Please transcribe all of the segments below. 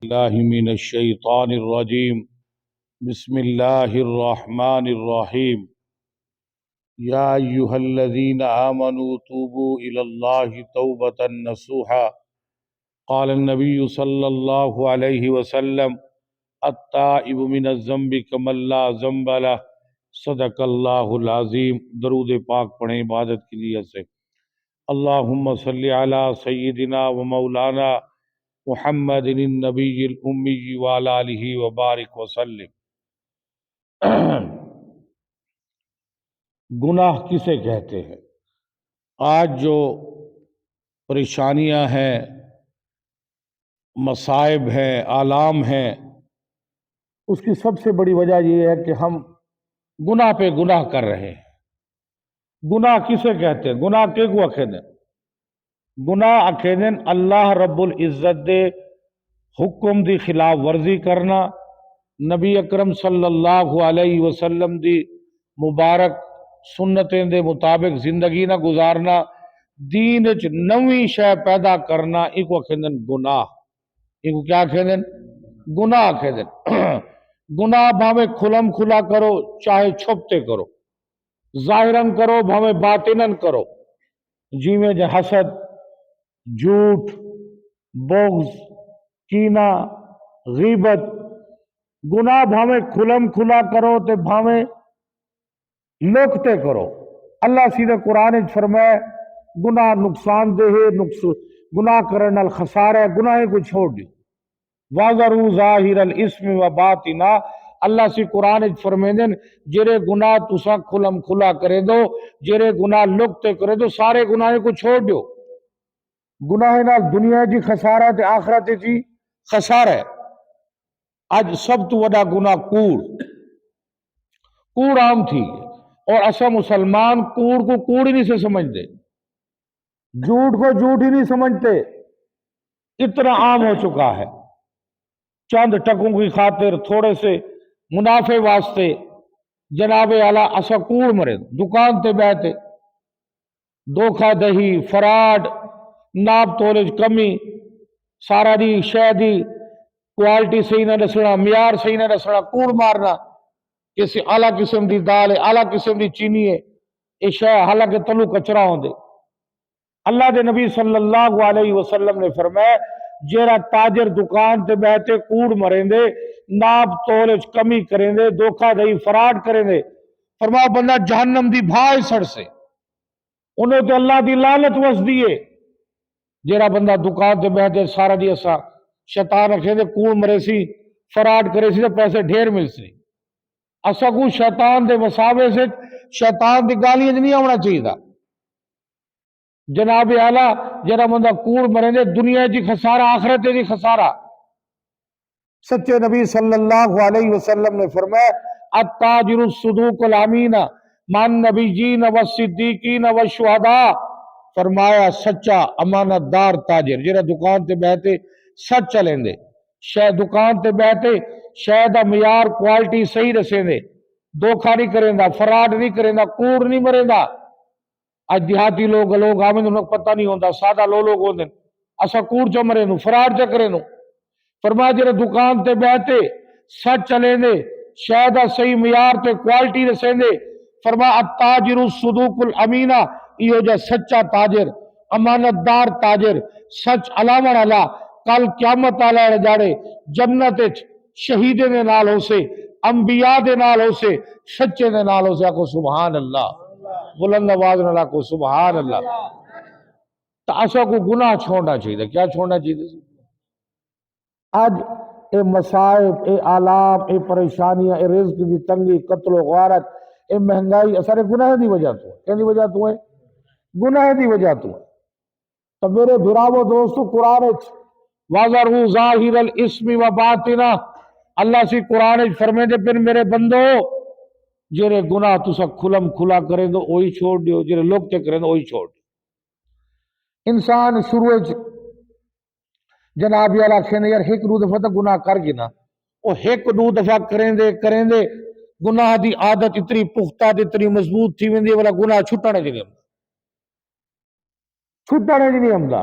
الله من الشيطان الرجيم. بسم الله الرحمن الرحيم. يا أيها الذين آمنوا توبوا إلى الله توبة نصوحا. قال النبي صلى الله عليه وسلم: التائب من الذنب كمن لا ذنب له. صدق اللہ العظیم. درود پاک پڑھیں عبادت کی نیت سے. اللہم صلی علی سیدنا و مولانا محمد النبی الامی وعلی آلہ وبارک وسلم. گناہ کسے کہتے ہیں؟ آج جو پریشانیاں ہیں، مصائب ہیں، آلام ہیں، اس کی سب سے بڑی وجہ یہ ہے کہ ہم گناہ پہ گناہ کر رہے ہیں. گناہ کسے کہتے ہیں؟ گناہ کے کو اکھیدن گناہ اکھیدن اللہ رب العزت دے حکم دی خلاف ورزی کرنا، نبی اکرم صلی اللہ علیہ وسلم دی مبارک سنتیں دے مطابق زندگی نہ گزارنا، دین وچ نویں شے پیدا کرنا، ایک کھیندن گناہ. ایک کیا کھیندن؟ گناہ کھیندن. گناہ بھاوے کھلم کھلا کرو چاہے چھپتے کرو، ظاہراً کرو بھاوے باطناً کرو، جی میں جو حسد، جھوٹ، بغض، کینہ، غیبت، گناہ بھاوے کھلم کھلا کرو تے بھاوے لوکتے کرو. اللہ سیدھے قرآن وچ فرمائے گناہ نقصان دہ ہے، گناہ کرنے نال خسارہ ہے، گناہ کو چھوڑ دیو. وَذَرُوا ظَاهِرَ الْإِثْمِ وَبَاطِنَهُ. اللہ سی قرآن وچ فرمیندن جڑے گناہ تساں کھلم کھلا کرے دو، جڑے گناہ لوکتے کرے دو، سارے گناہ کو چھوڑ دیو. گناہ نال دنیا جی خسارہ تے آخرت جی خسارہ ہے. اج سب تو وڈا گناہ کوڑ عام تھی، اور ایسا مسلمان کوڑ کو کوڑ ہی نہیں سے سمجھتے، جھوٹ کو جھوٹ ہی نہیں سمجھتے. اتنا عام ہو چکا ہے. چند ٹکوں کی خاطر، تھوڑے سے منافع واسطے جناب اعلیٰ ایسا کوڑ مرے، دکان تے بیٹھے دھوکہ دہی، فراڈ، ناپ تولج کمی، سارا دی شے دی کوالٹی صحیح نہ دسنا، معیار صحیح نہ دسنا، کوڑ مارنا. کسی اعلیٰ قسم دی دال ہے، اعلیٰ قسم دی چینی ہے، یہ شے حالانکہ تلو کچرا ہوں دے. اللہ دے نبی صلی اللہ علیہ وسلم نے فرمایا جیڑا تاجر دکان تے بیٹھے کوڑ مریں دے، ناپ تولج کمی کریں دے، دھوکہ دہی فراڈ کریں دے، فرمایا بندہ جہنم دی بھائی سڑ سے انہوں تے اللہ دی لعنت وس دیئے. جیڑا بندہ دکان تے بیٹھے سارا دی اسا شیطان رکھے دے کوڑ مرے سی، فراڈ کرے سی تے پیسے ڈھیر مل سی. اسا کو شیطان دے مساوے سے شیطان دی گالیاں نہیں آنا چاہیے. جناب اعلیٰ جڑا بندہ کوڑ مرے دے، دنیا جی خسارہ آخرت جی خسارہ. سچے نبی صلی اللہ علیہ وسلم نے فرمایا التاجر الصدوق الامین مع النبیین والصدیقین والشہداء. فرمایا سچا امانت دار تاجر جڑا دکان تے بیٹھے سچ چلیں دے، دکان تے بیٹھے شے دا معیار کوالٹی صحیح رسیں دے، دھوکھا نہیں کریں دا، فراڈ نہیں کریں دا، کوڑ نہیں مریں دا. آج دیہاتی لوگ آمیں انہوں پتہ نہیں ہوتا، سادہ لوگ ہوتے ہیں اسا کوڑ چ مرے نو، فراڈ چ کرے نو. فرمایا جڑے دکان تے بیٹھے سچ چلیں دے، شے دا صحیح معیار تے کوالٹی رسیں دے. فرمایا التاجر الصدوق الامینہ، یہ جا سچا تاجر، امانت دار تاجر، سچ علامہ والا کل قیامت والے جاڑے جنت وچ شہیدے دے نال ہو سے، انبیاء دے نال ہو سے، سچے دے نال ہو سے. آکو سبحان اللہ. بلند آواز نہ کو سبحان اللہ. تو ایسا کو گناہ چھوڑنا چاہیے. کیا چھوڑنا چاہیے؟ آج اے مصائب، اے آلام، اے پریشانیاں، اے رزق دی تنگی، قتل و غارت، اے مہنگائی، سارے گناہ دی وجہ تو ہے. کیا دی وجہ تو ہے؟ گناہ دی وجہ تو ہے. تو میرے بھراو دوستو قرآن وَذَرُوا ظَاهِرَ الْإِثْمِ وَبَاطِنَهُ. اللہ سی قرآن فرمے دے پھر میرے بندو جڑے گناہ تسا کھلم کھلا کریں دو وہی چھوڑ دیو، جڑے لوکتے کریں دو وہی چھوڑ دیو. انسان شروع جناب والا کہنے یار ایک دو دفعہ تو گناہ کر گنا، وہ ایک دو دفعہ کریں دے گناہ دی عادت اتنی پختہ اتنی مضبوط تھی ویندی والا گناہ چھٹنے نہیں ہمدا.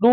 2